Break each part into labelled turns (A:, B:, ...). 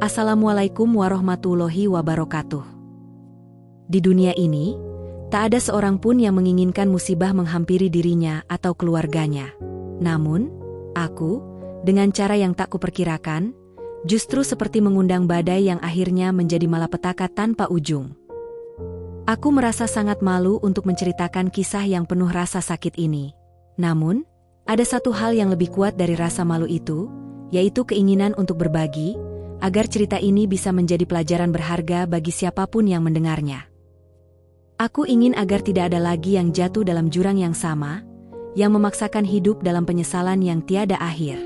A: Assalamualaikum warahmatullahi wabarakatuh. Di dunia ini, tak ada seorang pun yang menginginkan musibah menghampiri dirinya atau keluarganya. Namun, aku, dengan cara yang tak kuperkirakan, justru seperti mengundang badai yang akhirnya menjadi malapetaka tanpa ujung. Aku merasa sangat malu untuk menceritakan kisah yang penuh rasa sakit ini. Namun, ada satu hal yang lebih kuat dari rasa malu itu, yaitu keinginan untuk berbagi, agar cerita ini bisa menjadi pelajaran berharga bagi siapapun yang mendengarnya. Aku ingin agar tidak ada lagi yang jatuh dalam jurang yang sama, yang memaksakan hidup dalam penyesalan yang tiada akhir.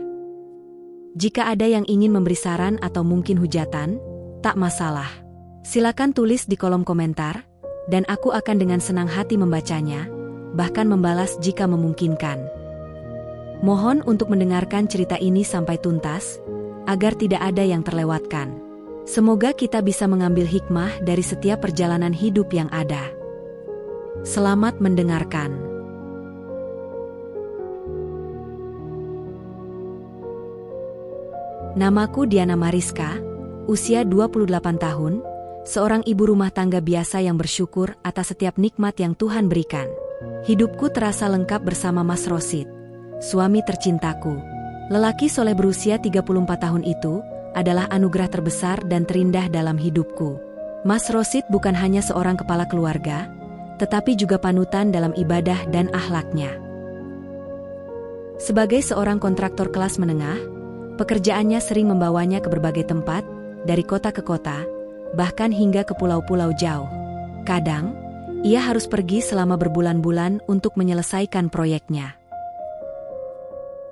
A: Jika ada yang ingin memberi saran atau mungkin hujatan, tak masalah. Silakan tulis di kolom komentar, dan aku akan dengan senang hati membacanya, bahkan membalas jika memungkinkan. Mohon untuk mendengarkan cerita ini sampai tuntas, agar tidak ada yang terlewatkan. Semoga kita bisa mengambil hikmah dari setiap perjalanan hidup yang ada. Selamat mendengarkan. Namaku Diana Mariska, usia 28 tahun, seorang ibu rumah tangga biasa yang bersyukur atas setiap nikmat yang Tuhan berikan. Hidupku terasa lengkap bersama Mas Rosid, suami tercintaku. Lelaki soleh berusia 34 tahun itu adalah anugerah terbesar dan terindah dalam hidupku. Mas Rosid bukan hanya seorang kepala keluarga, tetapi juga panutan dalam ibadah dan akhlaknya. Sebagai seorang kontraktor kelas menengah, pekerjaannya sering membawanya ke berbagai tempat, dari kota ke kota, bahkan hingga ke pulau-pulau jauh. Kadang, ia harus pergi selama berbulan-bulan untuk menyelesaikan proyeknya.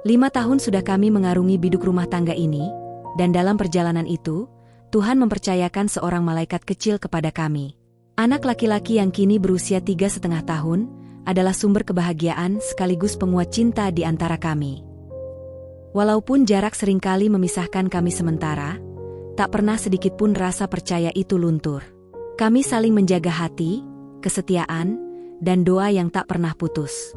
A: 5 tahun sudah kami mengarungi biduk rumah tangga ini, dan dalam perjalanan itu, Tuhan mempercayakan seorang malaikat kecil kepada kami. Anak laki-laki yang kini berusia 3,5 tahun, adalah sumber kebahagiaan sekaligus penguat cinta di antara kami. Walaupun jarak seringkali memisahkan kami sementara, tak pernah sedikit pun rasa percaya itu luntur. Kami saling menjaga hati, kesetiaan, dan doa yang tak pernah putus.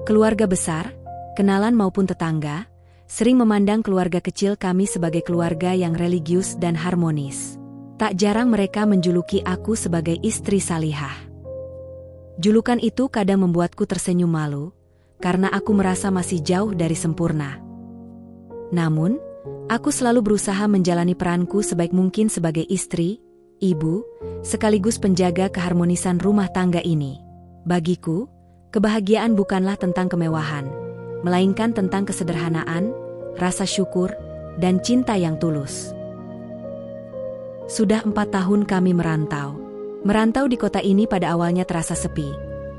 A: Keluarga besar, kenalan maupun tetangga, sering memandang keluarga kecil kami sebagai keluarga yang religius dan harmonis. Tak jarang mereka menjuluki aku sebagai istri salihah. Julukan itu kadang membuatku tersenyum malu, karena aku merasa masih jauh dari sempurna. Namun, aku selalu berusaha menjalani peranku sebaik mungkin sebagai istri, ibu, sekaligus penjaga keharmonisan rumah tangga ini. Bagiku, kebahagiaan bukanlah tentang kemewahan, melainkan tentang kesederhanaan, rasa syukur, dan cinta yang tulus. Sudah 4 tahun kami merantau. Merantau di kota ini pada awalnya terasa sepi.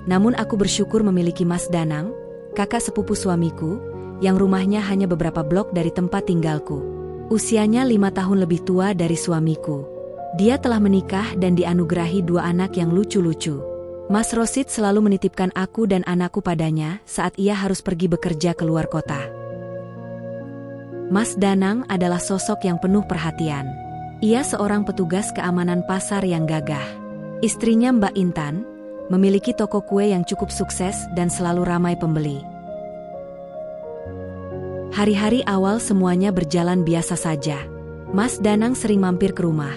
A: Namun aku bersyukur memiliki Mas Danang, kakak sepupu suamiku, yang rumahnya hanya beberapa blok dari tempat tinggalku. Usianya 5 tahun lebih tua dari suamiku. Dia telah menikah dan dianugerahi 2 anak yang lucu-lucu. Mas Rosid selalu menitipkan aku dan anakku padanya saat ia harus pergi bekerja ke luar kota. Mas Danang adalah sosok yang penuh perhatian. Ia seorang petugas keamanan pasar yang gagah. Istrinya Mbak Intan, memiliki toko kue yang cukup sukses dan selalu ramai pembeli. Hari-hari awal semuanya berjalan biasa saja. Mas Danang sering mampir ke rumah,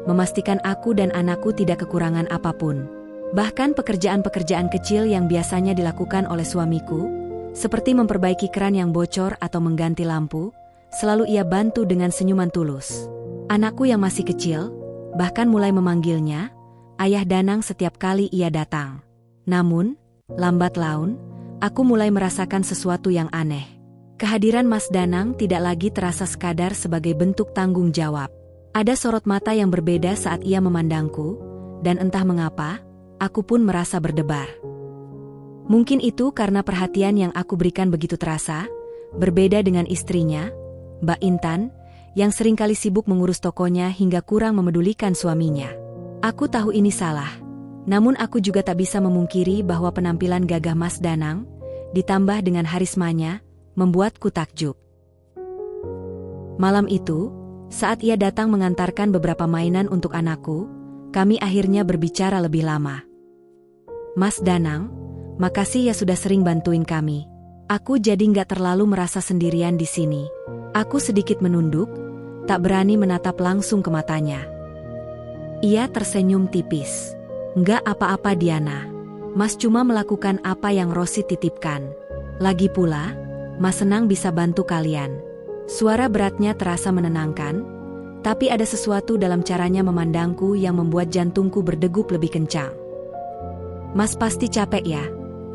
A: memastikan aku dan anakku tidak kekurangan apapun. Bahkan pekerjaan-pekerjaan kecil yang biasanya dilakukan oleh suamiku, seperti memperbaiki keran yang bocor atau mengganti lampu, selalu ia bantu dengan senyuman tulus. Anakku yang masih kecil, bahkan mulai memanggilnya Ayah Danang setiap kali ia datang. Namun, lambat laun, aku mulai merasakan sesuatu yang aneh. Kehadiran Mas Danang tidak lagi terasa sekadar sebagai bentuk tanggung jawab. Ada sorot mata yang berbeda saat ia memandangku, dan entah mengapa, aku pun merasa berdebar. Mungkin itu karena perhatian yang aku berikan begitu terasa, berbeda dengan istrinya, Mbak Intan, yang seringkali sibuk mengurus tokonya hingga kurang memedulikan suaminya. Aku tahu ini salah, namun aku juga tak bisa memungkiri bahwa penampilan gagah Mas Danang, ditambah dengan harismanya, membuatku takjub. Malam itu, saat ia datang mengantarkan beberapa mainan untuk anakku, kami akhirnya berbicara lebih lama. Mas Danang, makasih ya sudah sering bantuin kami. Aku jadi nggak terlalu merasa sendirian di sini. Aku sedikit menunduk, tak berani menatap langsung ke matanya. Ia tersenyum tipis. Nggak apa-apa Diana. Mas cuma melakukan apa yang Rosid titipkan. Lagi pula, Mas senang bisa bantu kalian. Suara beratnya terasa menenangkan, tapi ada sesuatu dalam caranya memandangku yang membuat jantungku berdegup lebih kencang. Mas pasti capek ya?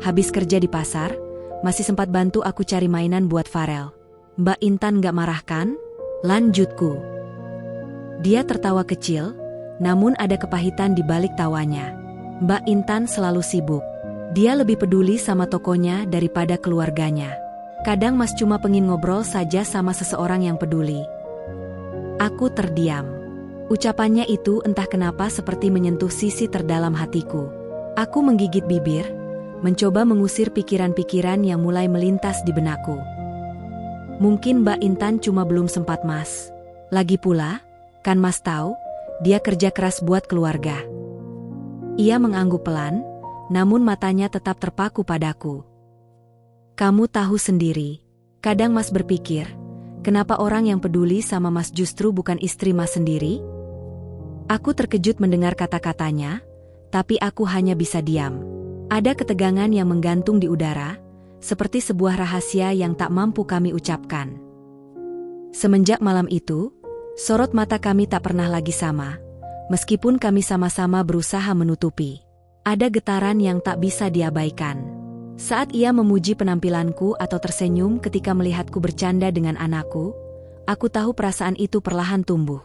A: Habis kerja di pasar, masih sempat bantu aku cari mainan buat Farel. Mbak Intan gak marah kan? Lanjutku. Dia tertawa kecil, namun ada kepahitan di balik tawanya. Mbak Intan selalu sibuk. Dia lebih peduli sama tokonya daripada keluarganya. Kadang Mas cuma pengen ngobrol saja sama seseorang yang peduli. Aku terdiam. Ucapannya itu entah kenapa seperti menyentuh sisi terdalam hatiku. Aku menggigit bibir, mencoba mengusir pikiran-pikiran yang mulai melintas di benakku. Mungkin Mbak Intan cuma belum sempat Mas. Lagi pula, kan Mas tahu, dia kerja keras buat keluarga. Ia mengangguk pelan, namun matanya tetap terpaku padaku. Kamu tahu sendiri, kadang Mas berpikir, kenapa orang yang peduli sama Mas justru bukan istri Mas sendiri? Aku terkejut mendengar kata-katanya, tapi aku hanya bisa diam. Ada ketegangan yang menggantung di udara, seperti sebuah rahasia yang tak mampu kami ucapkan. Semenjak malam itu, sorot mata kami tak pernah lagi sama. Meskipun kami sama-sama berusaha menutupi, ada getaran yang tak bisa diabaikan. Saat ia memuji penampilanku atau tersenyum ketika melihatku bercanda dengan anakku, aku tahu perasaan itu perlahan tumbuh.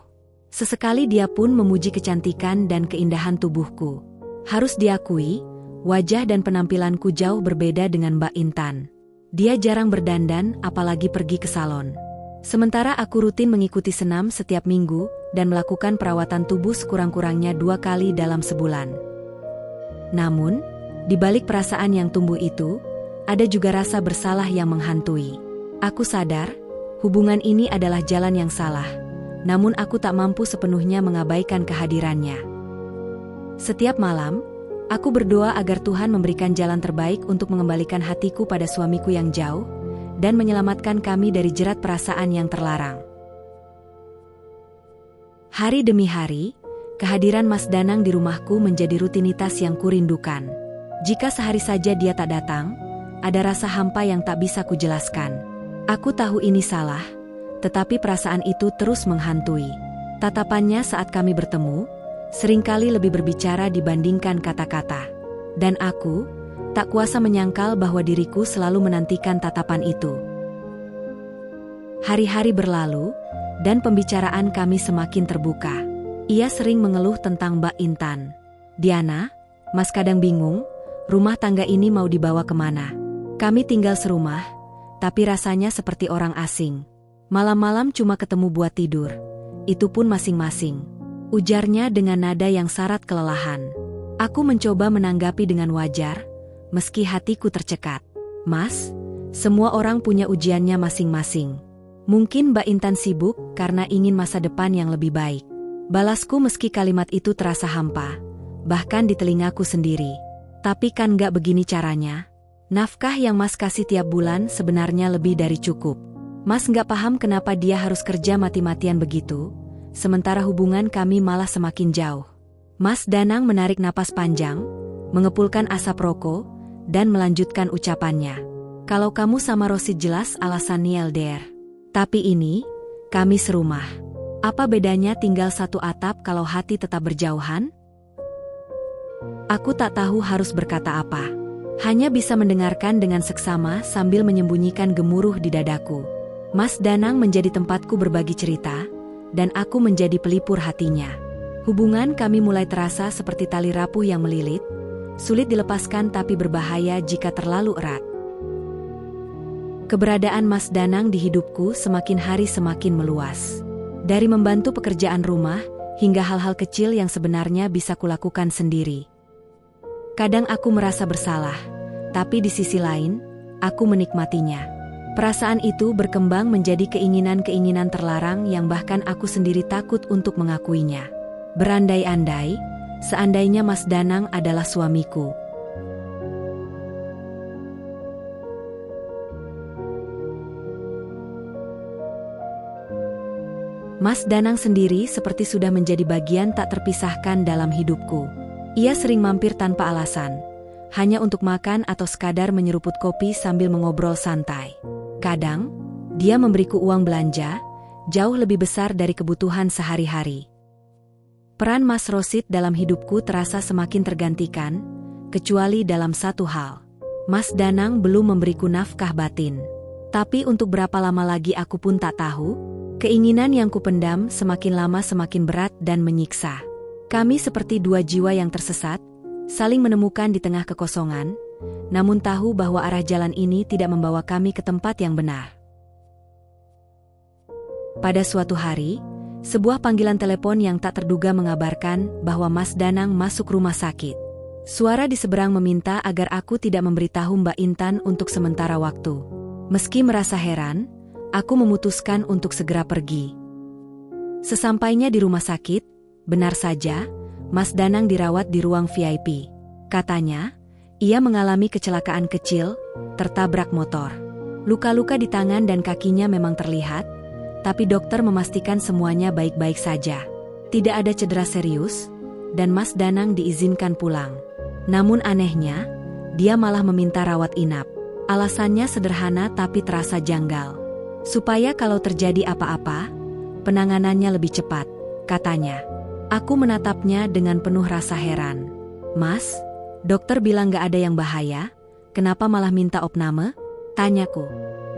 A: Sesekali dia pun memuji kecantikan dan keindahan tubuhku. Harus diakui, wajah dan penampilanku jauh berbeda dengan Mbak Intan. Dia jarang berdandan, apalagi pergi ke salon. Sementara aku rutin mengikuti senam setiap minggu dan melakukan perawatan tubuh sekurang-kurangnya 2 kali dalam sebulan. Namun, di balik perasaan yang tumbuh itu, ada juga rasa bersalah yang menghantui. Aku sadar, hubungan ini adalah jalan yang salah, namun aku tak mampu sepenuhnya mengabaikan kehadirannya. Setiap malam, aku berdoa agar Tuhan memberikan jalan terbaik untuk mengembalikan hatiku pada suamiku yang jauh, dan menyelamatkan kami dari jerat perasaan yang terlarang. Hari demi hari, kehadiran Mas Danang di rumahku menjadi rutinitas yang kurindukan. Jika sehari saja dia tak datang, ada rasa hampa yang tak bisa kujelaskan. Aku tahu ini salah, tetapi perasaan itu terus menghantui. Tatapannya saat kami bertemu, seringkali lebih berbicara dibandingkan kata-kata. Dan aku tak kuasa menyangkal bahwa diriku selalu menantikan tatapan itu. Hari-hari berlalu, dan pembicaraan kami semakin terbuka. Ia sering mengeluh tentang Mbak Intan. Diana, Mas kadang bingung, rumah tangga ini mau dibawa kemana? Kami tinggal serumah, tapi rasanya seperti orang asing. Malam-malam cuma ketemu buat tidur. Itu pun masing-masing. Ujarnya dengan nada yang syarat kelelahan. Aku mencoba menanggapi dengan wajar, meski hatiku tercekat. Mas, semua orang punya ujiannya masing-masing. Mungkin Mbak Intan sibuk karena ingin masa depan yang lebih baik. Balasku meski kalimat itu terasa hampa, bahkan di telingaku sendiri. Tapi kan gak begini caranya. Nafkah yang Mas kasih tiap bulan sebenarnya lebih dari cukup. Mas gak paham kenapa dia harus kerja mati-matian begitu, sementara hubungan kami malah semakin jauh. Mas Danang menarik napas panjang, mengepulkan asap rokok, dan melanjutkan ucapannya. Kalau kamu sama Rosid jelas alasannya LDR. Tapi ini, kami serumah. Apa bedanya tinggal satu atap kalau hati tetap berjauhan? Aku tak tahu harus berkata apa. Hanya bisa mendengarkan dengan seksama sambil menyembunyikan gemuruh di dadaku. Mas Danang menjadi tempatku berbagi cerita, dan aku menjadi pelipur hatinya. Hubungan kami mulai terasa seperti tali rapuh yang melilit, sulit dilepaskan tapi berbahaya jika terlalu erat. Keberadaan Mas Danang di hidupku semakin hari semakin meluas. Dari membantu pekerjaan rumah, hingga hal-hal kecil yang sebenarnya bisa kulakukan sendiri. Kadang aku merasa bersalah, tapi di sisi lain, aku menikmatinya. Perasaan itu berkembang menjadi keinginan-keinginan terlarang yang bahkan aku sendiri takut untuk mengakuinya. Berandai-andai, seandainya Mas Danang adalah suamiku. Mas Danang sendiri seperti sudah menjadi bagian tak terpisahkan dalam hidupku. Ia sering mampir tanpa alasan, hanya untuk makan atau sekadar menyeruput kopi sambil mengobrol santai. Kadang, dia memberiku uang belanja, jauh lebih besar dari kebutuhan sehari-hari. Peran Mas Rosid dalam hidupku terasa semakin tergantikan, kecuali dalam satu hal. Mas Danang belum memberiku nafkah batin. Tapi untuk berapa lama lagi aku pun tak tahu. Keinginan yang kupendam semakin lama semakin berat dan menyiksa. Kami seperti dua jiwa yang tersesat, saling menemukan di tengah kekosongan, namun tahu bahwa arah jalan ini tidak membawa kami ke tempat yang benar. Pada suatu hari, sebuah panggilan telepon yang tak terduga mengabarkan bahwa Mas Danang masuk rumah sakit. Suara di seberang meminta agar aku tidak memberitahu Mbak Intan untuk sementara waktu. Meski merasa heran, aku memutuskan untuk segera pergi. Sesampainya di rumah sakit, benar saja, Mas Danang dirawat di ruang VIP. Katanya, ia mengalami kecelakaan kecil, tertabrak motor. Luka-luka di tangan dan kakinya memang terlihat, tapi dokter memastikan semuanya baik-baik saja. Tidak ada cedera serius, dan Mas Danang diizinkan pulang. Namun anehnya, dia malah meminta rawat inap. Alasannya sederhana tapi terasa janggal. Supaya kalau terjadi apa-apa, penanganannya lebih cepat, katanya. Aku menatapnya dengan penuh rasa heran. Mas, dokter bilang gak ada yang bahaya, kenapa malah minta opname? Tanyaku.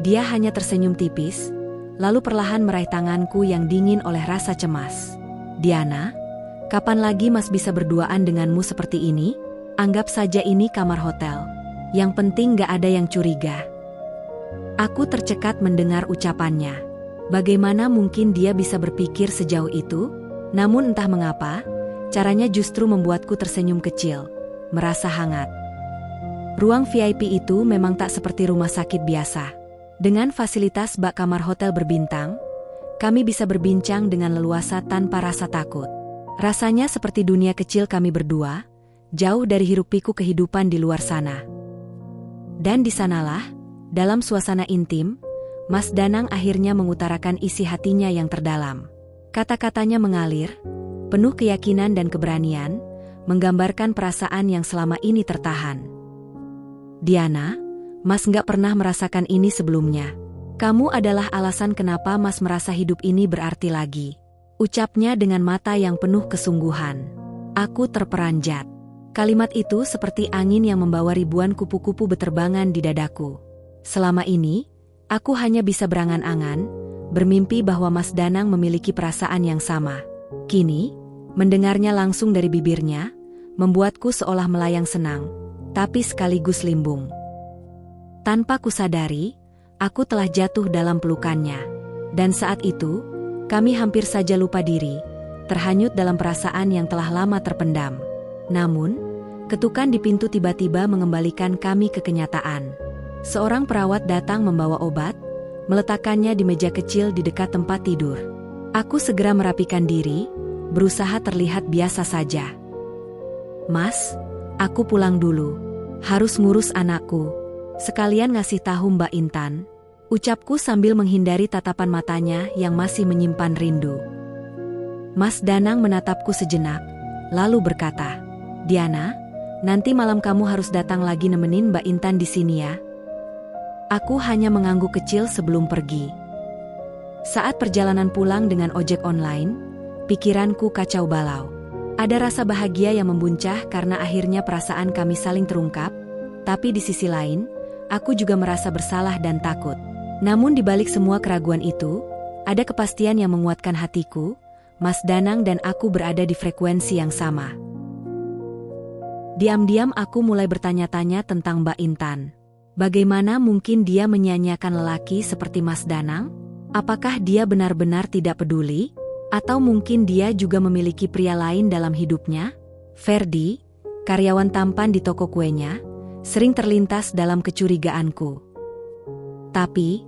A: Dia hanya tersenyum tipis, lalu perlahan meraih tanganku yang dingin oleh rasa cemas. Diana, kapan lagi Mas bisa berduaan denganmu seperti ini? Anggap saja ini kamar hotel. Yang penting gak ada yang curiga. Aku tercekat mendengar ucapannya. Bagaimana mungkin dia bisa berpikir sejauh itu? Namun entah mengapa, caranya justru membuatku tersenyum kecil, merasa hangat. Ruang VIP itu memang tak seperti rumah sakit biasa. Dengan fasilitas bak kamar hotel berbintang, kami bisa berbincang dengan leluasa tanpa rasa takut. Rasanya seperti dunia kecil kami berdua, jauh dari hiruk-pikuk kehidupan di luar sana. Dan di sanalah, dalam suasana intim, Mas Danang akhirnya mengutarakan isi hatinya yang terdalam. Kata-katanya mengalir, penuh keyakinan dan keberanian, menggambarkan perasaan yang selama ini tertahan. Diana, Mas nggak pernah merasakan ini sebelumnya. Kamu adalah alasan kenapa Mas merasa hidup ini berarti lagi. Ucapnya dengan mata yang penuh kesungguhan. Aku terperanjat. Kalimat itu seperti angin yang membawa ribuan kupu-kupu beterbangan di dadaku. Selama ini, aku hanya bisa berangan-angan, bermimpi bahwa Mas Danang memiliki perasaan yang sama. Kini, mendengarnya langsung dari bibirnya, membuatku seolah melayang senang, tapi sekaligus limbung. Tanpa kusadari, aku telah jatuh dalam pelukannya. Dan saat itu, kami hampir saja lupa diri, terhanyut dalam perasaan yang telah lama terpendam. Namun, ketukan di pintu tiba-tiba mengembalikan kami ke kenyataan. Seorang perawat datang membawa obat, meletakkannya di meja kecil di dekat tempat tidur. Aku segera merapikan diri, berusaha terlihat biasa saja. Mas, aku pulang dulu. Harus ngurus anakku. Sekalian ngasih tahu Mbak Intan. Ucapku sambil menghindari tatapan matanya yang masih menyimpan rindu. Mas Danang menatapku sejenak, lalu berkata, Diana, nanti malam kamu harus datang lagi nemenin Mbak Intan di sini ya. Aku hanya mengangguk kecil sebelum pergi. Saat perjalanan pulang dengan ojek online, pikiranku kacau balau. Ada rasa bahagia yang membuncah karena akhirnya perasaan kami saling terungkap, tapi di sisi lain, aku juga merasa bersalah dan takut. Namun di balik semua keraguan itu, ada kepastian yang menguatkan hatiku, Mas Danang dan aku berada di frekuensi yang sama. Diam-diam aku mulai bertanya-tanya tentang Mbak Intan. Bagaimana mungkin dia menyanyiakan lelaki seperti Mas Danang? Apakah dia benar-benar tidak peduli? Atau mungkin dia juga memiliki pria lain dalam hidupnya? Ferdi, karyawan tampan di toko kuenya, sering terlintas dalam kecurigaanku. Tapi,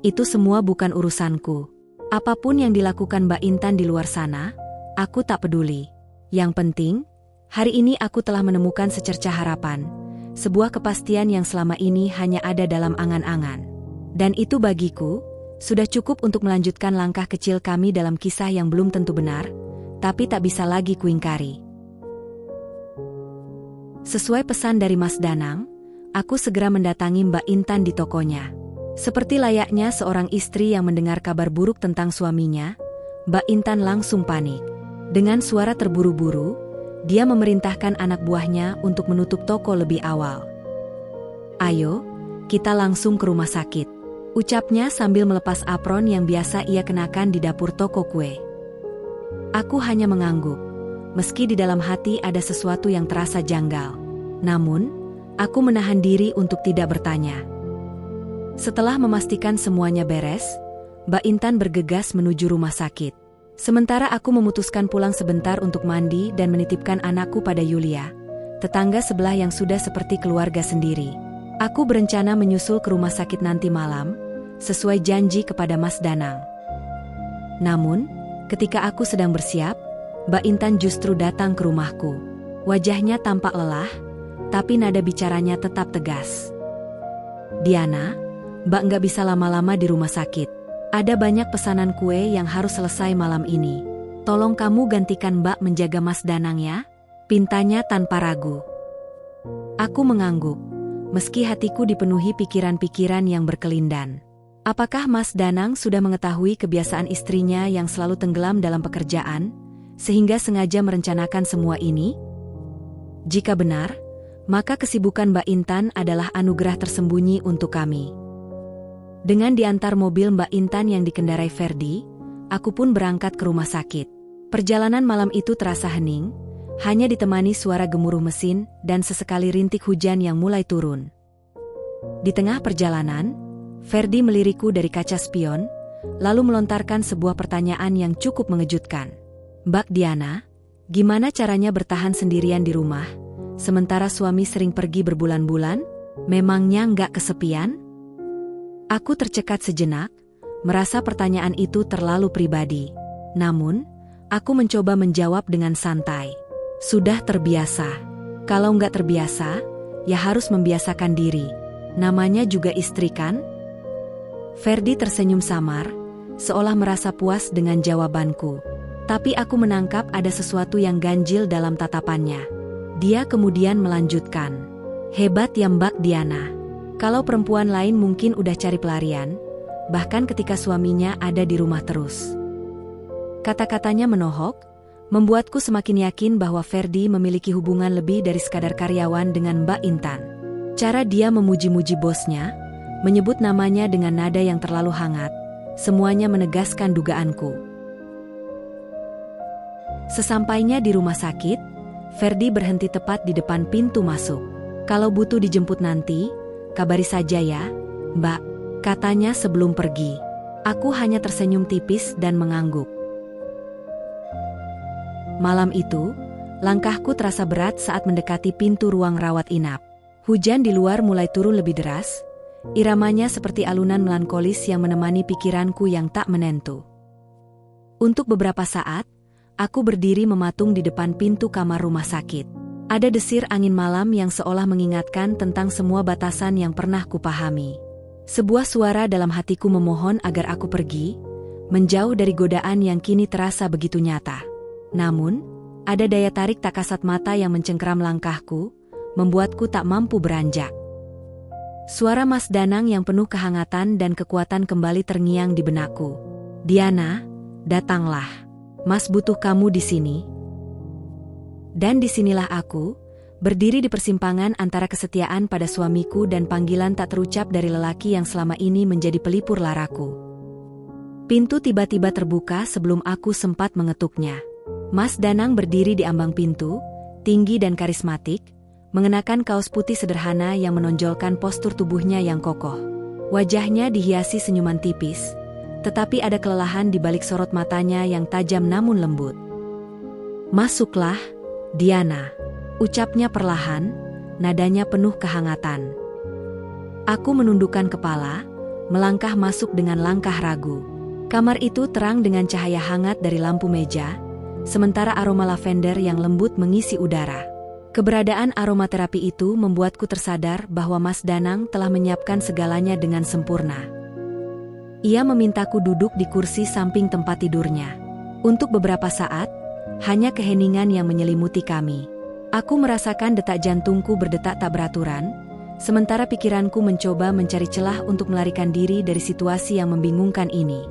A: itu semua bukan urusanku. Apapun yang dilakukan Mbak Intan di luar sana, aku tak peduli. Yang penting, hari ini aku telah menemukan secercah harapan. Sebuah kepastian yang selama ini hanya ada dalam angan-angan. Dan itu bagiku, Sudah cukup untuk melanjutkan langkah kecil kami dalam kisah yang belum tentu benar, tapi tak bisa lagi kuingkari. Sesuai pesan dari Mas Danang, aku segera mendatangi Mbak Intan di tokonya. Seperti layaknya seorang istri yang mendengar kabar buruk tentang suaminya, Mbak Intan langsung panik. Dengan suara terburu-buru, dia memerintahkan anak buahnya untuk menutup toko lebih awal. "Ayo, kita langsung ke rumah sakit," ucapnya sambil melepas apron yang biasa ia kenakan di dapur toko kue. Aku hanya mengangguk, meski di dalam hati ada sesuatu yang terasa janggal. Namun, aku menahan diri untuk tidak bertanya. Setelah memastikan semuanya beres, Mbak Intan bergegas menuju rumah sakit. Sementara aku memutuskan pulang sebentar untuk mandi dan menitipkan anakku pada Yulia, tetangga sebelah yang sudah seperti keluarga sendiri. Aku berencana menyusul ke rumah sakit nanti malam, sesuai janji kepada Mas Danang. Namun, ketika aku sedang bersiap, Mbak Intan justru datang ke rumahku. Wajahnya tampak lelah, tapi nada bicaranya tetap tegas. "Diana, Mbak nggak bisa lama-lama di rumah sakit. Ada banyak pesanan kue yang harus selesai malam ini. Tolong kamu gantikan Mbak menjaga Mas Danang ya," pintanya tanpa ragu. Aku mengangguk, meski hatiku dipenuhi pikiran-pikiran yang berkelindan. Apakah Mas Danang sudah mengetahui kebiasaan istrinya yang selalu tenggelam dalam pekerjaan, sehingga sengaja merencanakan semua ini? Jika benar, maka kesibukan Mbak Intan adalah anugerah tersembunyi untuk kami. Dengan diantar mobil Mbak Intan yang dikendarai Ferdi, aku pun berangkat ke rumah sakit. Perjalanan malam itu terasa hening, hanya ditemani suara gemuruh mesin dan sesekali rintik hujan yang mulai turun. Di tengah perjalanan, Ferdi melirikku dari kaca spion, lalu melontarkan sebuah pertanyaan yang cukup mengejutkan. "Mbak Diana, gimana caranya bertahan sendirian di rumah, sementara suami sering pergi berbulan-bulan? Memangnya nggak kesepian?" Aku tercekat sejenak, merasa pertanyaan itu terlalu pribadi. Namun, aku mencoba menjawab dengan santai. "Sudah terbiasa. Kalau nggak terbiasa, ya harus membiasakan diri. Namanya juga istri kan?" Ferdi tersenyum samar, seolah merasa puas dengan jawabanku. Tapi aku menangkap ada sesuatu yang ganjil dalam tatapannya. Dia kemudian melanjutkan, "Hebat ya Mbak Diana. Kalau perempuan lain mungkin udah cari pelarian, bahkan ketika suaminya ada di rumah terus." Kata-katanya menohok, membuatku semakin yakin bahwa Ferdi memiliki hubungan lebih dari sekadar karyawan dengan Mbak Intan. Cara dia memuji-muji bosnya, menyebut namanya dengan nada yang terlalu hangat, semuanya menegaskan dugaanku. Sesampainya di rumah sakit, Ferdi berhenti tepat di depan pintu masuk. "Kalau butuh dijemput nanti, kabari saja ya, Mbak," katanya sebelum pergi. Aku hanya tersenyum tipis dan mengangguk. Malam itu, langkahku terasa berat saat mendekati pintu ruang rawat inap. Hujan di luar mulai turun lebih deras, iramanya seperti alunan melankolis yang menemani pikiranku yang tak menentu. Untuk beberapa saat, aku berdiri mematung di depan pintu kamar rumah sakit. Ada desir angin malam yang seolah mengingatkan tentang semua batasan yang pernah kupahami. Sebuah suara dalam hatiku memohon agar aku pergi, menjauh dari godaan yang kini terasa begitu nyata. Namun, ada daya tarik tak kasat mata yang mencengkeram langkahku, membuatku tak mampu beranjak. Suara Mas Danang yang penuh kehangatan dan kekuatan kembali terngiang di benakku. "Diana, datanglah. Mas butuh kamu di sini." Dan disinilah aku, berdiri di persimpangan antara kesetiaan pada suamiku dan panggilan tak terucap dari lelaki yang selama ini menjadi pelipur laraku. Pintu tiba-tiba terbuka sebelum aku sempat mengetuknya. Mas Danang berdiri di ambang pintu, tinggi dan karismatik, mengenakan kaos putih sederhana yang menonjolkan postur tubuhnya yang kokoh. Wajahnya dihiasi senyuman tipis, tetapi ada kelelahan di balik sorot matanya yang tajam namun lembut. "Masuklah, Diana," ucapnya perlahan, nadanya penuh kehangatan. Aku menundukkan kepala, melangkah masuk dengan langkah ragu. Kamar itu terang dengan cahaya hangat dari lampu meja, sementara aroma lavender yang lembut mengisi udara. Keberadaan aromaterapi itu membuatku tersadar bahwa Mas Danang telah menyiapkan segalanya dengan sempurna. Ia memintaku duduk di kursi samping tempat tidurnya. Untuk beberapa saat, hanya keheningan yang menyelimuti kami. Aku merasakan detak jantungku berdetak tak beraturan, sementara pikiranku mencoba mencari celah untuk melarikan diri dari situasi yang membingungkan ini.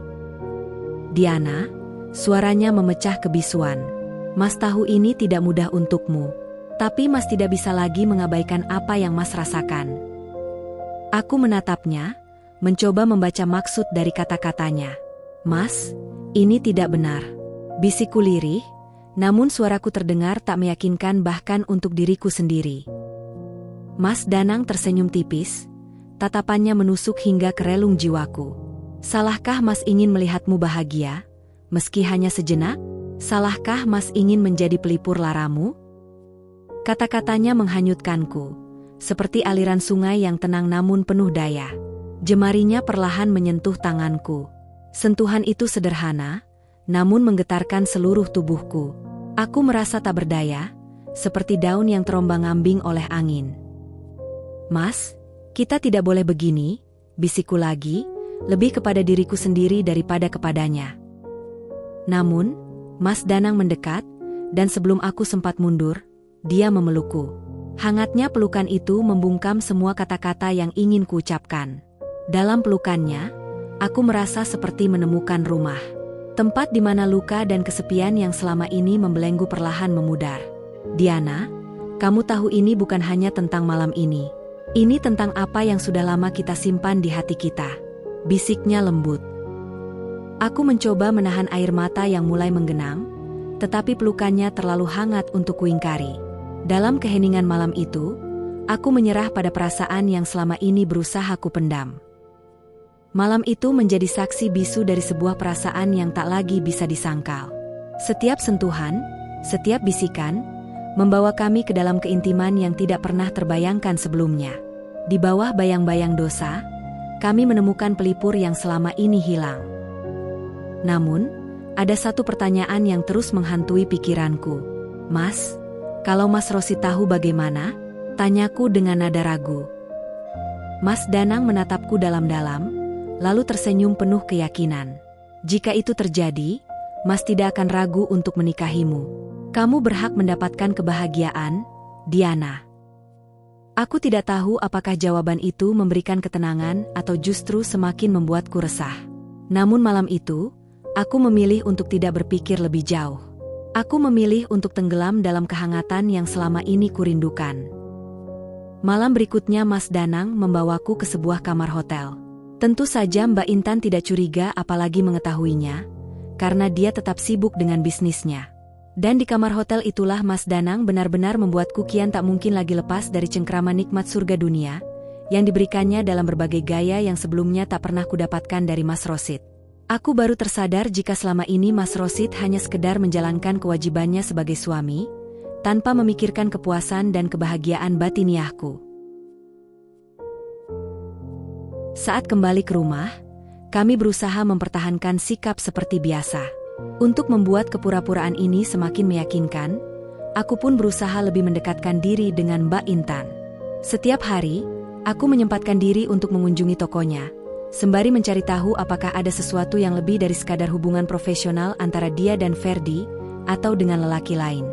A: Diana, suaranya memecah kebisuan. Mas tahu ini tidak mudah untukmu. Tapi Mas tidak bisa lagi mengabaikan apa yang Mas rasakan. Aku menatapnya, mencoba membaca maksud dari kata-katanya. Mas, ini tidak benar. Bisikku lirih, namun suaraku terdengar tak meyakinkan bahkan untuk diriku sendiri. Mas Danang tersenyum tipis, tatapannya menusuk hingga ke relung jiwaku. Salahkah Mas ingin melihatmu bahagia, meski hanya sejenak? Salahkah Mas ingin menjadi pelipur laramu? Kata-katanya menghanyutkanku, seperti aliran sungai yang tenang namun penuh daya. Jemarinya perlahan menyentuh tanganku. Sentuhan itu sederhana, namun menggetarkan seluruh tubuhku. Aku merasa tak berdaya, seperti daun yang terombang-ambing oleh angin. Mas, kita tidak boleh begini, bisikku lagi, lebih kepada diriku sendiri daripada kepadanya. Namun, Mas Danang mendekat, dan sebelum aku sempat mundur, dia memelukku. Hangatnya pelukan itu membungkam semua kata-kata yang ingin kuucapkan. Dalam pelukannya, aku merasa seperti menemukan rumah. Tempat di mana luka dan kesepian yang selama ini membelenggu perlahan memudar. Diana, kamu tahu ini bukan hanya tentang malam ini. Ini tentang apa yang sudah lama kita simpan di hati kita. Bisiknya lembut. Aku mencoba menahan air mata yang mulai menggenang, tetapi pelukannya terlalu hangat untuk kuingkari. Dalam keheningan malam itu, aku menyerah pada perasaan yang selama ini berusaha kupendam. Malam itu menjadi saksi bisu dari sebuah perasaan yang tak lagi bisa disangkal. Setiap sentuhan, setiap bisikan, membawa kami ke dalam keintiman yang tidak pernah terbayangkan sebelumnya. Di bawah bayang-bayang dosa, kami menemukan pelipur yang selama ini hilang. Namun, ada satu pertanyaan yang terus menghantui pikiranku. Mas, kalau Mas Rosid tahu bagaimana? Tanyaku dengan nada ragu. Mas Danang menatapku dalam-dalam, lalu tersenyum penuh keyakinan. Jika itu terjadi, Mas tidak akan ragu untuk menikahimu. Kamu berhak mendapatkan kebahagiaan, Diana. Aku tidak tahu apakah jawaban itu memberikan ketenangan atau justru semakin membuatku resah. Namun malam itu, aku memilih untuk tidak berpikir lebih jauh. Aku memilih untuk tenggelam dalam kehangatan yang selama ini kurindukan. Malam berikutnya Mas Danang membawaku ke sebuah kamar hotel. Tentu saja Mbak Intan tidak curiga apalagi mengetahuinya, karena dia tetap sibuk dengan bisnisnya. Dan di kamar hotel itulah Mas Danang benar-benar membuatku kian tak mungkin lagi lepas dari cengkraman nikmat surga dunia, yang diberikannya dalam berbagai gaya yang sebelumnya tak pernah kudapatkan dari Mas Rosid. Aku baru tersadar jika selama ini Mas Rosid hanya sekedar menjalankan kewajibannya sebagai suami, tanpa memikirkan kepuasan dan kebahagiaan batiniahku. Saat kembali ke rumah, kami berusaha mempertahankan sikap seperti biasa. Untuk membuat kepura-puraan ini semakin meyakinkan, aku pun berusaha lebih mendekatkan diri dengan Mbak Intan. Setiap hari, aku menyempatkan diri untuk mengunjungi tokonya, sembari mencari tahu apakah ada sesuatu yang lebih dari sekadar hubungan profesional antara dia dan Ferdi, atau dengan lelaki lain.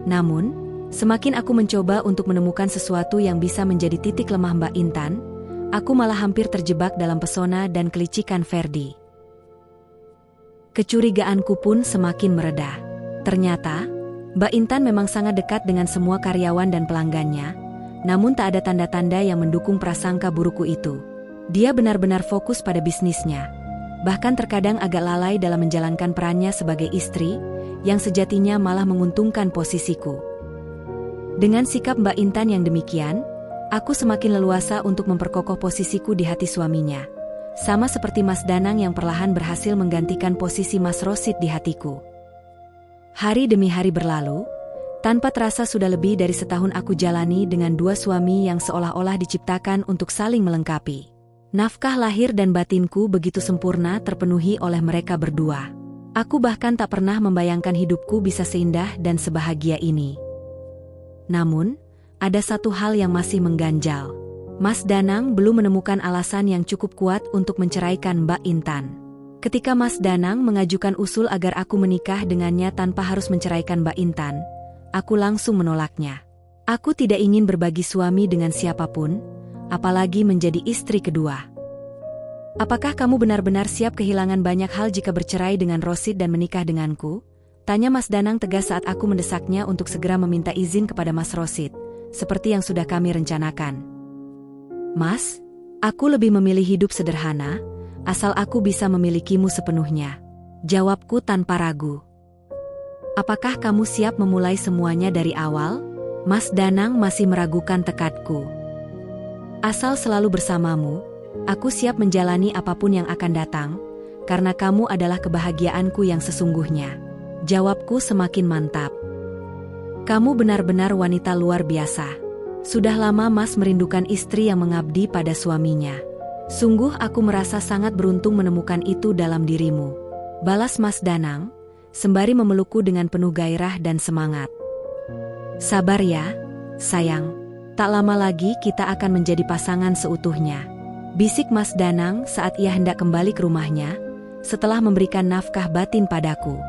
A: Namun, semakin aku mencoba untuk menemukan sesuatu yang bisa menjadi titik lemah Mbak Intan, aku malah hampir terjebak dalam pesona dan kelicikan Ferdi. Kecurigaanku pun semakin mereda. Ternyata, Mbak Intan memang sangat dekat dengan semua karyawan dan pelanggannya, namun tak ada tanda-tanda yang mendukung prasangka burukku itu. Dia benar-benar fokus pada bisnisnya, bahkan terkadang agak lalai dalam menjalankan perannya sebagai istri, yang sejatinya malah menguntungkan posisiku. Dengan sikap Mbak Intan yang demikian, aku semakin leluasa untuk memperkokoh posisiku di hati suaminya. Sama seperti Mas Danang yang perlahan berhasil menggantikan posisi Mas Rosid di hatiku. Hari demi hari berlalu, tanpa terasa sudah lebih dari setahun aku jalani dengan dua suami yang seolah-olah diciptakan untuk saling melengkapi. Nafkah lahir dan batinku begitu sempurna terpenuhi oleh mereka berdua. Aku bahkan tak pernah membayangkan hidupku bisa seindah dan sebahagia ini. Namun, ada satu hal yang masih mengganjal. Mas Danang belum menemukan alasan yang cukup kuat untuk menceraikan Mbak Intan. Ketika Mas Danang mengajukan usul agar aku menikah dengannya tanpa harus menceraikan Mbak Intan, aku langsung menolaknya. Aku tidak ingin berbagi suami dengan siapapun, apalagi menjadi istri kedua. Apakah kamu benar-benar siap kehilangan banyak hal jika bercerai dengan Rosid dan menikah denganku? Tanya Mas Danang tegas saat aku mendesaknya untuk segera meminta izin kepada Mas Rosid, seperti yang sudah kami rencanakan. Mas, aku lebih memilih hidup sederhana, asal aku bisa memilikimu sepenuhnya. Jawabku tanpa ragu. Apakah kamu siap memulai semuanya dari awal? Mas Danang masih meragukan tekadku. Asal selalu bersamamu, aku siap menjalani apapun yang akan datang, karena kamu adalah kebahagiaanku yang sesungguhnya. Jawabku semakin mantap. Kamu benar-benar wanita luar biasa. Sudah lama Mas merindukan istri yang mengabdi pada suaminya. Sungguh aku merasa sangat beruntung menemukan itu dalam dirimu. Balas Mas Danang, sembari memelukku dengan penuh gairah dan semangat. Sabar ya, sayang. Tak lama lagi kita akan menjadi pasangan seutuhnya. Bisik Mas Danang saat ia hendak kembali ke rumahnya, setelah memberikan nafkah batin padaku.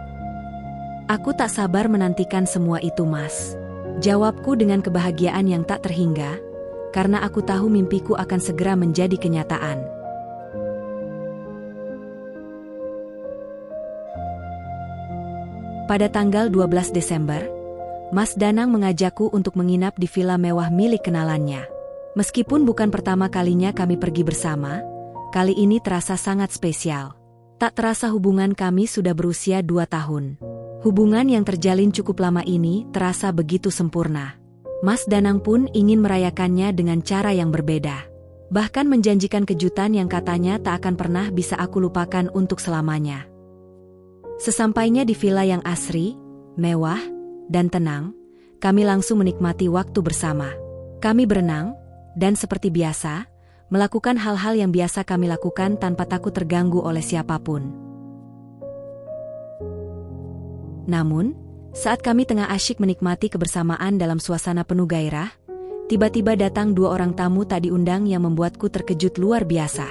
A: Aku tak sabar menantikan semua itu, Mas. Jawabku dengan kebahagiaan yang tak terhingga, karena aku tahu mimpiku akan segera menjadi kenyataan. Pada tanggal 12 Desember, Mas Danang mengajakku untuk menginap di villa mewah milik kenalannya. Meskipun bukan pertama kalinya kami pergi bersama, kali ini terasa sangat spesial. Tak terasa hubungan kami sudah berusia 2 tahun. Hubungan yang terjalin cukup lama ini terasa begitu sempurna. Mas Danang pun ingin merayakannya dengan cara yang berbeda. Bahkan menjanjikan kejutan yang katanya tak akan pernah bisa aku lupakan untuk selamanya. Sesampainya di villa yang asri, mewah, dan tenang, kami langsung menikmati waktu bersama. Kami berenang, dan seperti biasa, melakukan hal-hal yang biasa kami lakukan tanpa takut terganggu oleh siapapun. Namun, saat kami tengah asyik menikmati kebersamaan dalam suasana penuh gairah, tiba-tiba datang 2 orang tamu tak diundang yang membuatku terkejut luar biasa.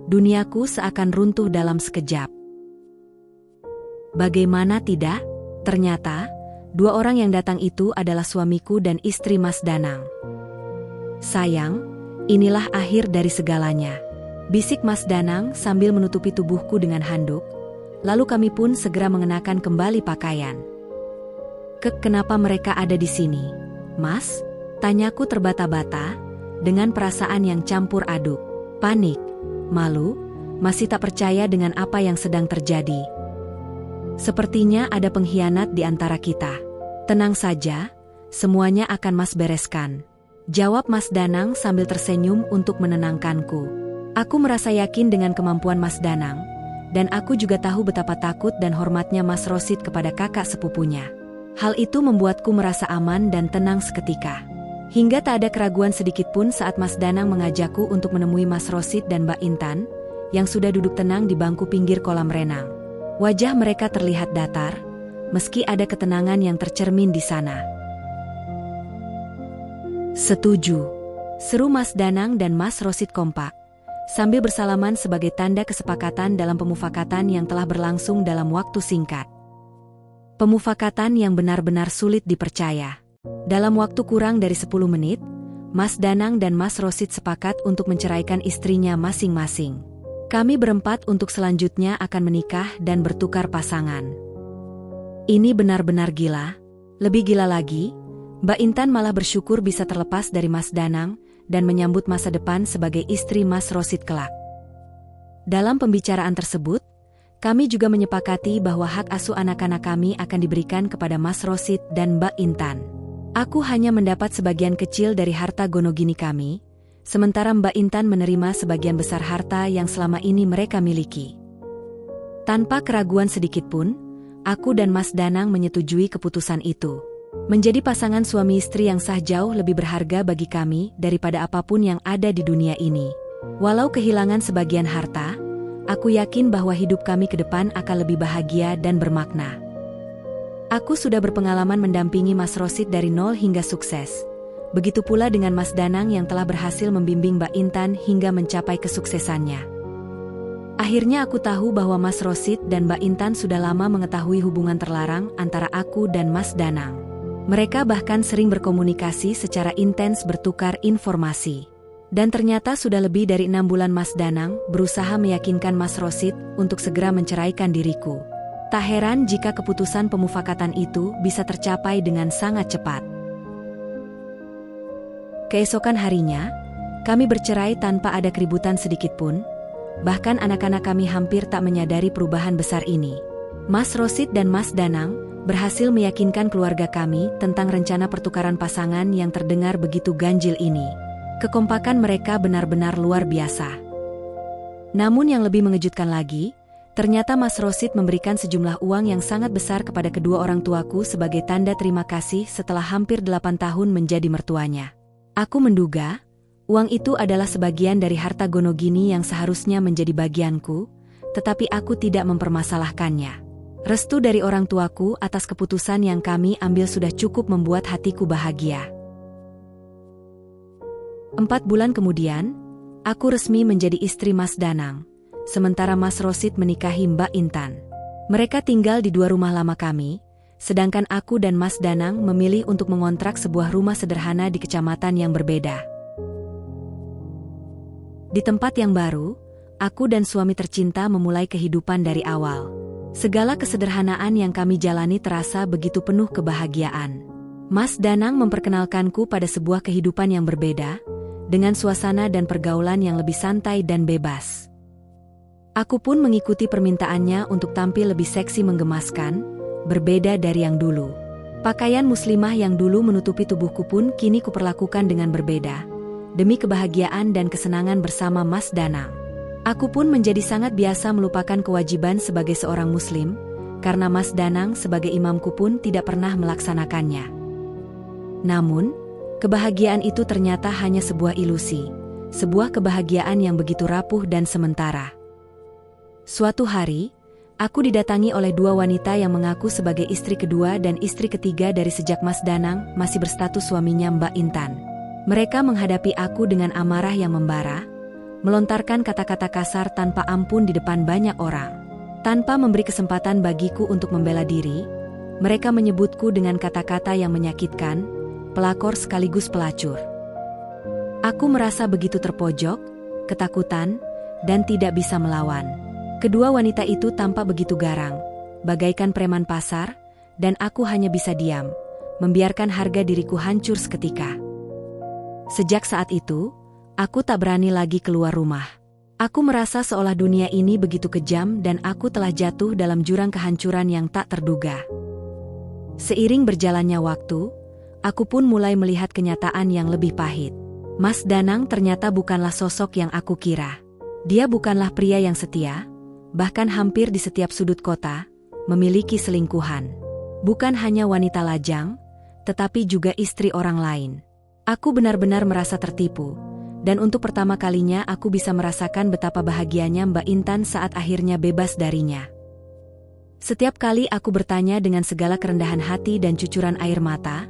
A: Duniaku seakan runtuh dalam sekejap. Bagaimana tidak? Ternyata, 2 orang yang datang itu adalah suamiku dan istri Mas Danang. Sayang, inilah akhir dari segalanya. Bisik Mas Danang sambil menutupi tubuhku dengan handuk. Lalu kami pun segera mengenakan kembali pakaian. Kenapa mereka ada di sini, Mas? Tanyaku terbata-bata, dengan perasaan yang campur aduk. Panik, malu, masih tak percaya dengan apa yang sedang terjadi. Sepertinya ada pengkhianat di antara kita. Tenang saja, semuanya akan Mas bereskan. Jawab Mas Danang sambil tersenyum untuk menenangkanku. Aku merasa yakin dengan kemampuan Mas Danang. Dan aku juga tahu betapa takut dan hormatnya Mas Rosid kepada kakak sepupunya. Hal itu membuatku merasa aman dan tenang seketika. Hingga tak ada keraguan sedikitpun saat Mas Danang mengajakku untuk menemui Mas Rosid dan Mbak Intan, yang sudah duduk tenang di bangku pinggir kolam renang. Wajah mereka terlihat datar, meski ada ketenangan yang tercermin di sana. Setuju, seru Mas Danang dan Mas Rosid kompak, sambil bersalaman sebagai tanda kesepakatan dalam pemufakatan yang telah berlangsung dalam waktu singkat. Pemufakatan yang benar-benar sulit dipercaya. Dalam waktu kurang dari 10 menit, Mas Danang dan Mas Rosid sepakat untuk menceraikan istrinya masing-masing. Kami berempat untuk selanjutnya akan menikah dan bertukar pasangan. Ini benar-benar gila. Lebih gila lagi, Mbak Intan malah bersyukur bisa terlepas dari Mas Danang dan menyambut masa depan sebagai istri Mas Rosid kelak. Dalam pembicaraan tersebut, kami juga menyepakati bahwa hak asuh anak-anak kami akan diberikan kepada Mas Rosid dan Mbak Intan. Aku hanya mendapat sebagian kecil dari harta gonogini kami, sementara Mbak Intan menerima sebagian besar harta yang selama ini mereka miliki. Tanpa keraguan sedikitpun, aku dan Mas Danang menyetujui keputusan itu. Menjadi pasangan suami istri yang sah jauh lebih berharga bagi kami daripada apapun yang ada di dunia ini. Walau kehilangan sebagian harta, aku yakin bahwa hidup kami ke depan akan lebih bahagia dan bermakna. Aku sudah berpengalaman mendampingi Mas Rosid dari nol hingga sukses. Begitu pula dengan Mas Danang yang telah berhasil membimbing Mbak Intan hingga mencapai kesuksesannya. Akhirnya aku tahu bahwa Mas Rosid dan Mbak Intan sudah lama mengetahui hubungan terlarang antara aku dan Mas Danang. Mereka bahkan sering berkomunikasi secara intens bertukar informasi. Dan ternyata sudah lebih dari 6 bulan Mas Danang berusaha meyakinkan Mas Rosid untuk segera menceraikan diriku. Tak heran jika keputusan pemufakatan itu bisa tercapai dengan sangat cepat. Keesokan harinya, kami bercerai tanpa ada keributan sedikitpun. Bahkan anak-anak kami hampir tak menyadari perubahan besar ini. Mas Rosid dan Mas Danang berhasil meyakinkan keluarga kami tentang rencana pertukaran pasangan yang terdengar begitu ganjil ini. Kekompakan mereka benar-benar luar biasa. Namun yang lebih mengejutkan lagi, ternyata Mas Rosid memberikan sejumlah uang yang sangat besar kepada kedua orang tuaku sebagai tanda terima kasih setelah hampir 8 tahun menjadi mertuanya. Aku menduga, uang itu adalah sebagian dari harta gonogini yang seharusnya menjadi bagianku, tetapi aku tidak mempermasalahkannya. Restu dari orang tuaku atas keputusan yang kami ambil sudah cukup membuat hatiku bahagia. 4 bulan kemudian, aku resmi menjadi istri Mas Danang, sementara Mas Rosid menikahi Mbak Intan. Mereka tinggal di 2 rumah lama kami, sedangkan aku dan Mas Danang memilih untuk mengontrak sebuah rumah sederhana di kecamatan yang berbeda. Di tempat yang baru, aku dan suami tercinta memulai kehidupan dari awal. Segala kesederhanaan yang kami jalani terasa begitu penuh kebahagiaan. Mas Danang memperkenalkanku pada sebuah kehidupan yang berbeda, dengan suasana dan pergaulan yang lebih santai dan bebas. Aku pun mengikuti permintaannya untuk tampil lebih seksi menggemaskan, berbeda dari yang dulu. Pakaian muslimah yang dulu menutupi tubuhku pun kini kuperlakukan dengan berbeda, demi kebahagiaan dan kesenangan bersama Mas Danang. Aku pun menjadi sangat biasa melupakan kewajiban sebagai seorang muslim, karena Mas Danang sebagai imamku pun tidak pernah melaksanakannya. Namun, kebahagiaan itu ternyata hanya sebuah ilusi, sebuah kebahagiaan yang begitu rapuh dan sementara. Suatu hari, aku didatangi oleh 2 wanita yang mengaku sebagai istri kedua dan istri ketiga dari sejak Mas Danang masih berstatus suaminya Mbak Intan. Mereka menghadapi aku dengan amarah yang membara, melontarkan kata-kata kasar tanpa ampun di depan banyak orang. Tanpa memberi kesempatan bagiku untuk membela diri, mereka menyebutku dengan kata-kata yang menyakitkan, pelakor sekaligus pelacur. Aku merasa begitu terpojok, ketakutan, dan tidak bisa melawan. Kedua wanita itu tampak begitu garang, bagaikan preman pasar, dan aku hanya bisa diam, membiarkan harga diriku hancur seketika. Sejak saat itu, aku tak berani lagi keluar rumah. Aku merasa seolah dunia ini begitu kejam dan aku telah jatuh dalam jurang kehancuran yang tak terduga. Seiring berjalannya waktu, aku pun mulai melihat kenyataan yang lebih pahit. Mas Danang ternyata bukanlah sosok yang aku kira. Dia bukanlah pria yang setia, bahkan hampir di setiap sudut kota, memiliki selingkuhan. Bukan hanya wanita lajang, tetapi juga istri orang lain. Aku benar-benar merasa tertipu, dan untuk pertama kalinya aku bisa merasakan betapa bahagianya Mbak Intan saat akhirnya bebas darinya. Setiap kali aku bertanya dengan segala kerendahan hati dan cucuran air mata,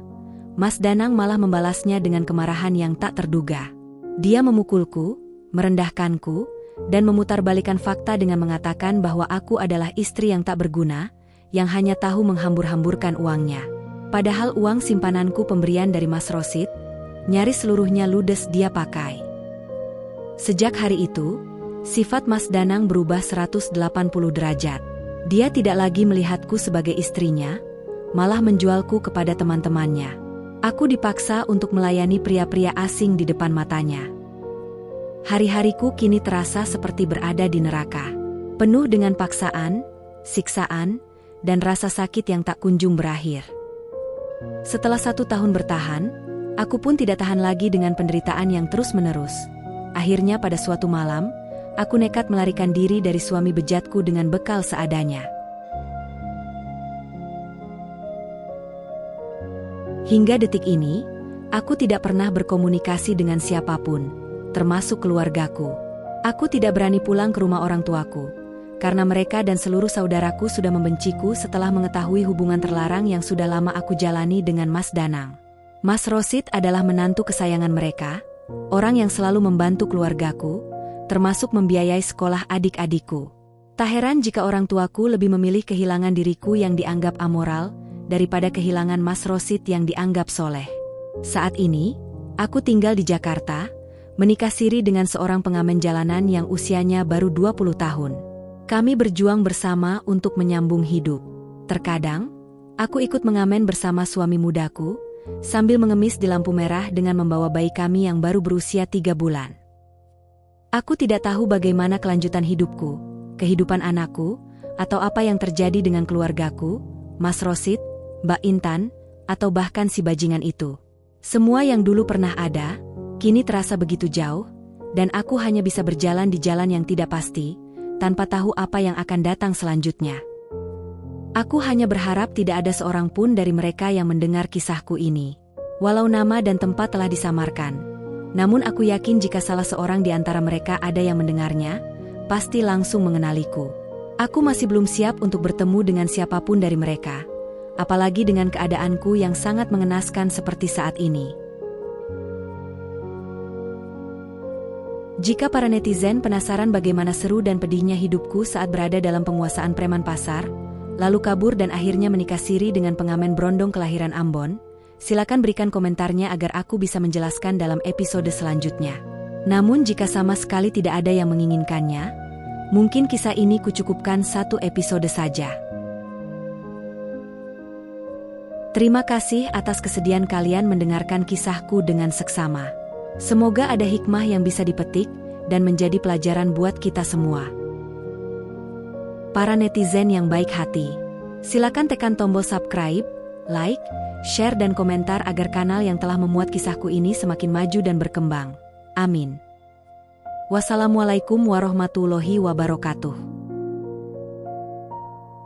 A: Mas Danang malah membalasnya dengan kemarahan yang tak terduga. Dia memukulku, merendahkanku, dan memutarbalikkan fakta dengan mengatakan bahwa aku adalah istri yang tak berguna, yang hanya tahu menghambur-hamburkan uangnya. Padahal uang simpananku pemberian dari Mas Rosid, nyaris seluruhnya ludes dia pakai. Sejak hari itu, sifat Mas Danang berubah 180 derajat. Dia tidak lagi melihatku sebagai istrinya, malah menjualku kepada teman-temannya. Aku dipaksa untuk melayani pria-pria asing di depan matanya. Hari-hariku kini terasa seperti berada di neraka. Penuh dengan paksaan, siksaan, dan rasa sakit yang tak kunjung berakhir. Setelah 1 tahun bertahan, aku pun tidak tahan lagi dengan penderitaan yang terus-menerus. Akhirnya pada suatu malam, aku nekat melarikan diri dari suami bejatku dengan bekal seadanya. Hingga detik ini, aku tidak pernah berkomunikasi dengan siapapun, termasuk keluargaku. Aku tidak berani pulang ke rumah orang tuaku, karena mereka dan seluruh saudaraku sudah membenciku setelah mengetahui hubungan terlarang yang sudah lama aku jalani dengan Mas Danang. Mas Rosid adalah menantu kesayangan mereka, orang yang selalu membantu keluargaku, termasuk membiayai sekolah adik-adikku. Tak heran jika orang tuaku lebih memilih kehilangan diriku yang dianggap amoral, daripada kehilangan Mas Rosid yang dianggap soleh. Saat ini, aku tinggal di Jakarta, menikah siri dengan seorang pengamen jalanan yang usianya baru 20 tahun. Kami berjuang bersama untuk menyambung hidup. Terkadang, aku ikut mengamen bersama suami mudaku, sambil mengemis di lampu merah dengan membawa bayi kami yang baru berusia 3 bulan. Aku tidak tahu bagaimana kelanjutan hidupku, kehidupan anakku, atau apa yang terjadi dengan keluargaku, Mas Rosid, Mbak Intan, atau bahkan si bajingan itu. Semua yang dulu pernah ada, kini terasa begitu jauh, dan aku hanya bisa berjalan di jalan yang tidak pasti, tanpa tahu apa yang akan datang selanjutnya. Aku hanya berharap tidak ada seorang pun dari mereka yang mendengar kisahku ini. Walau nama dan tempat telah disamarkan, namun aku yakin jika salah seorang di antara mereka ada yang mendengarnya, pasti langsung mengenaliku. Aku masih belum siap untuk bertemu dengan siapapun dari mereka, apalagi dengan keadaanku yang sangat mengenaskan seperti saat ini. Jika para netizen penasaran bagaimana seru dan pedihnya hidupku saat berada dalam penguasaan preman pasar, lalu kabur dan akhirnya menikah siri dengan pengamen berondong kelahiran Ambon, silakan berikan komentarnya agar aku bisa menjelaskan dalam episode selanjutnya. Namun jika sama sekali tidak ada yang menginginkannya, mungkin kisah ini kucukupkan satu episode saja. Terima kasih atas kesediaan kalian mendengarkan kisahku dengan seksama. Semoga ada hikmah yang bisa dipetik dan menjadi pelajaran buat kita semua. Para netizen yang baik hati, silakan tekan tombol subscribe, like, share dan komentar agar kanal yang telah memuat kisahku ini semakin maju dan berkembang. Amin. Wassalamualaikum warahmatullahi wabarakatuh.